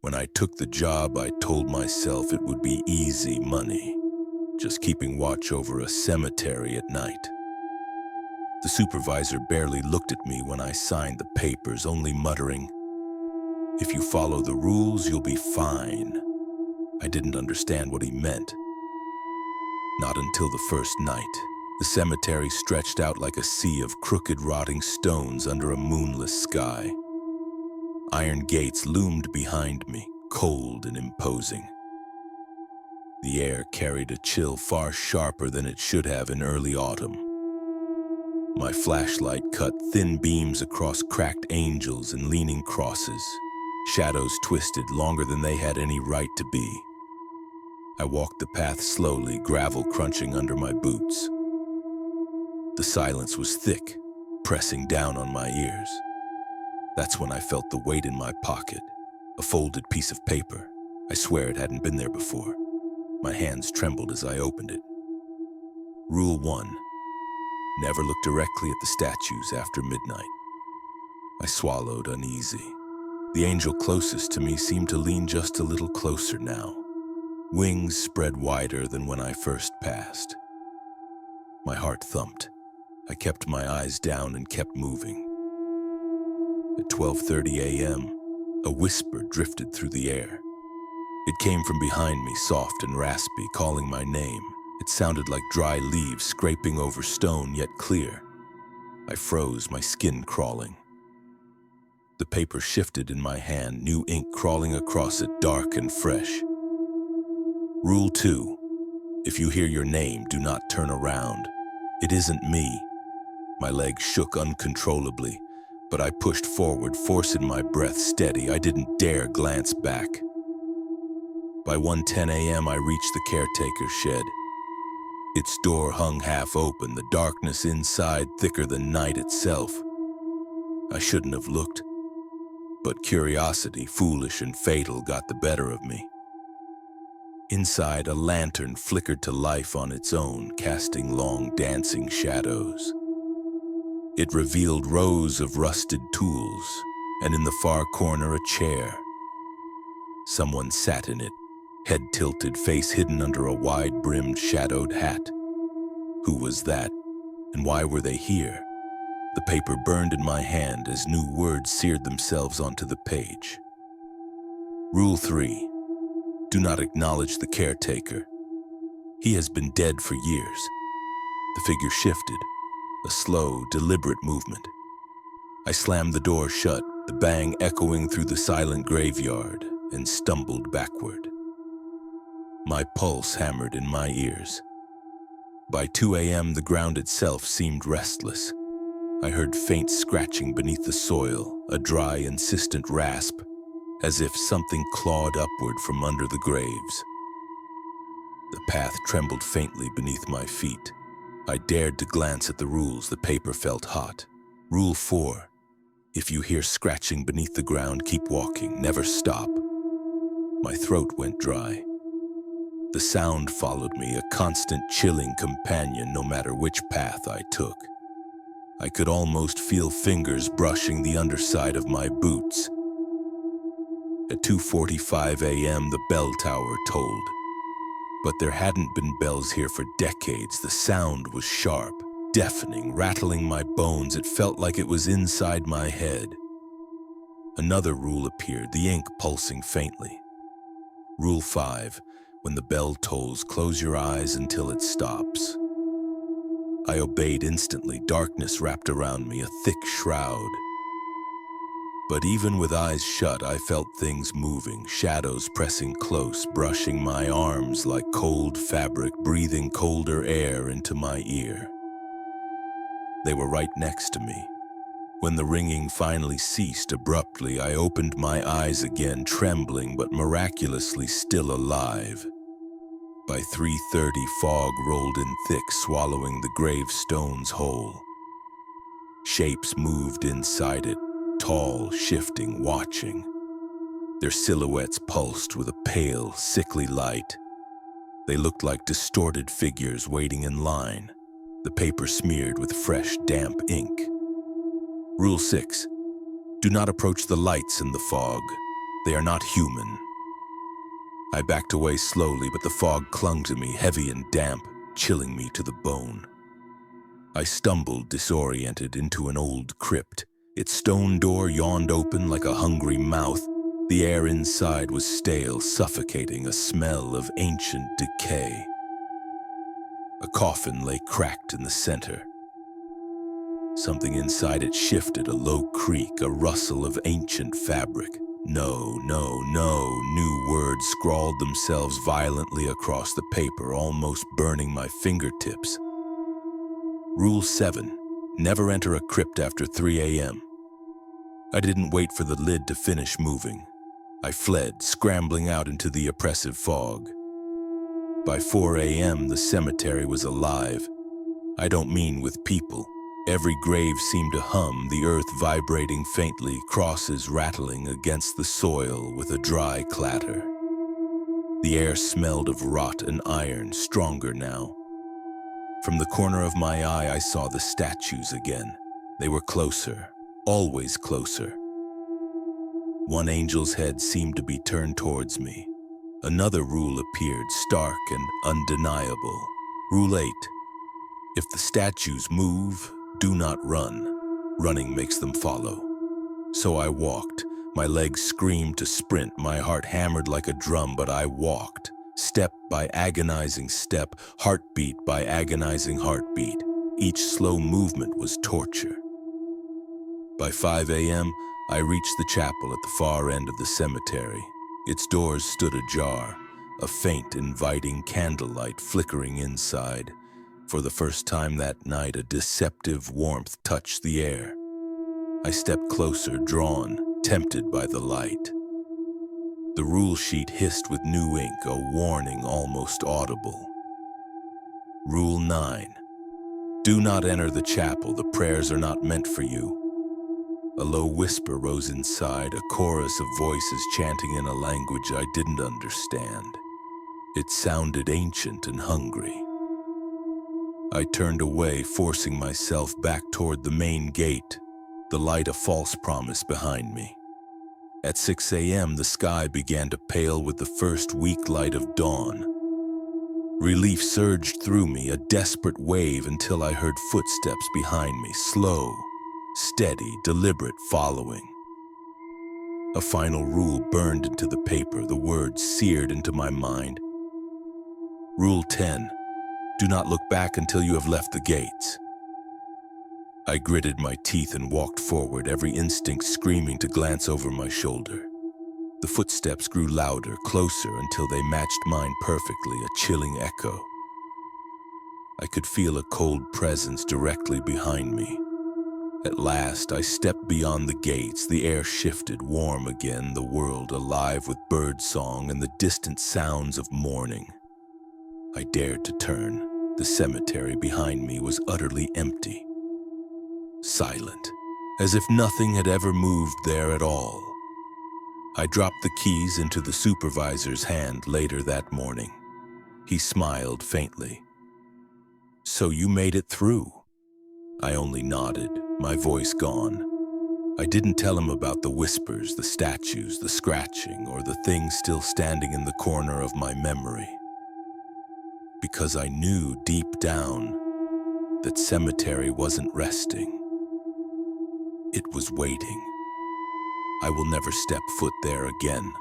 When I took the job, I told myself it would be easy money, just keeping watch over a cemetery at night. The supervisor barely looked at me when I signed the papers, only muttering, "If you follow the rules, you'll be fine." I didn't understand what he meant. Not until the first night. The cemetery stretched out like a sea of crooked, rotting stones under a moonless sky. Iron gates loomed behind me, cold and imposing. The air carried a chill far sharper than it should have in early autumn. My flashlight cut thin beams across cracked angels and leaning crosses, shadows twisted longer than they had any right to be. I walked the path slowly, gravel crunching under my boots. The silence was thick, pressing down on my ears. That's when I felt the weight in my pocket, a folded piece of paper. I swear it hadn't been there before. My hands trembled as I opened it. Rule 1. Never look directly at the statues after midnight. I swallowed, uneasy. The angel closest to me seemed to lean just a little closer now. Wings spread wider than when I first passed. My heart thumped. I kept my eyes down and kept moving. At 12:30 a.m., a whisper drifted through the air. It came from behind me, soft and raspy, calling my name. It sounded like dry leaves scraping over stone, yet clear. I froze, my skin crawling. The paper shifted in my hand, new ink crawling across it, dark and fresh. Rule 2. If you hear your name, do not turn around. It isn't me. My legs shook uncontrollably, but I pushed forward, forcing my breath steady. I didn't dare glance back. By 1:10 a.m., I reached the caretaker's shed. Its door hung half open, the darkness inside thicker than night itself. I shouldn't have looked, but curiosity, foolish and fatal, got the better of me. Inside, a lantern flickered to life on its own, casting long, dancing shadows. It revealed rows of rusted tools, and in the far corner, a chair. Someone sat in it, head tilted, face hidden under a wide-brimmed, shadowed hat. Who was that, and why were they here? The paper burned in my hand as new words seared themselves onto the page. Rule 3. Do not acknowledge the caretaker. He has been dead for years. The figure shifted, a slow, deliberate movement. I slammed the door shut, the bang echoing through the silent graveyard, and stumbled backward. My pulse hammered in my ears. By 2 a.m., the ground itself seemed restless. I heard faint scratching beneath the soil, a dry, insistent rasp, as if something clawed upward from under the graves. The path trembled faintly beneath my feet. I dared to glance at the rules. The paper felt hot. Rule 4. If you hear scratching beneath the ground, keep walking, never stop. My throat went dry. The sound followed me, a constant chilling companion no matter which path I took. I could almost feel fingers brushing the underside of my boots. At 2:45 a.m., the bell tower tolled. But there hadn't been bells here for decades. The sound was sharp, deafening, rattling my bones. It felt like it was inside my head. Another rule appeared, the ink pulsing faintly. Rule 5. When the bell tolls, close your eyes until it stops. I obeyed instantly. Darkness wrapped around me, a thick shroud. But even with eyes shut, I felt things moving, shadows pressing close, brushing my arms like cold fabric, breathing colder air into my ear. They were right next to me. When the ringing finally ceased abruptly, I opened my eyes again, trembling but miraculously still alive. By 3:30, fog rolled in thick, swallowing the gravestones whole. Shapes moved inside it, tall, shifting, watching. Their silhouettes pulsed with a pale, sickly light. They looked like distorted figures waiting in line, the paper smeared with fresh, damp ink. Rule 6. Do not approach the lights in the fog. They are not human. I backed away slowly, but the fog clung to me, heavy and damp, chilling me to the bone. I stumbled, disoriented, into an old crypt. Its stone door yawned open like a hungry mouth. The air inside was stale, suffocating, a smell of ancient decay. A coffin lay cracked in the center. Something inside it shifted, a low creak, a rustle of ancient fabric. No, no, no, new words scrawled themselves violently across the paper, almost burning my fingertips. Rule 7. Never enter a crypt after 3 a.m. I didn't wait for the lid to finish moving. I fled, scrambling out into the oppressive fog. By 4 a.m., the cemetery was alive. I don't mean with people. Every grave seemed to hum, the earth vibrating faintly, crosses rattling against the soil with a dry clatter. The air smelled of rot and iron, stronger now. From the corner of my eye, I saw the statues again. They were closer, always closer. One angel's head seemed to be turned towards me. Another rule appeared, stark and undeniable. Rule 8. If the statues move, do not run. Running makes them follow. So I walked. My legs screamed to sprint, my heart hammered like a drum, but I walked. Step by agonizing step, heartbeat by agonizing heartbeat. Each slow movement was torture. By 5 a.m., I reached the chapel at the far end of the cemetery. Its doors stood ajar, a faint, inviting candlelight flickering inside. For the first time that night, a deceptive warmth touched the air. I stepped closer, drawn, tempted by the light. The rule sheet hissed with new ink, a warning almost audible. Rule 9. Do not enter the chapel. The prayers are not meant for you. A low whisper rose inside, a chorus of voices chanting in a language I didn't understand. It sounded ancient and hungry. I turned away, forcing myself back toward the main gate, the light a false promise behind me. At 6 a.m., the sky began to pale with the first weak light of dawn. Relief surged through me, a desperate wave, until I heard footsteps behind me, slow, steady, deliberate, following. A final rule burned into the paper, the words seared into my mind. Rule 10. Do not look back until you have left the gates. I gritted my teeth and walked forward, every instinct screaming to glance over my shoulder. The footsteps grew louder, closer, until they matched mine perfectly, a chilling echo. I could feel a cold presence directly behind me. At last, I stepped beyond the gates. The air shifted, warm again, the world alive with birdsong and the distant sounds of mourning. I dared to turn. The cemetery behind me was utterly empty. Silent, as if nothing had ever moved there at all. I dropped the keys into the supervisor's hand later that morning. He smiled faintly. So you made it through? I only nodded, my voice gone. I didn't tell him about the whispers, the statues, the scratching, or the things still standing in the corner of my memory. Because I knew deep down that cemetery wasn't resting. It was waiting. I will never step foot there again.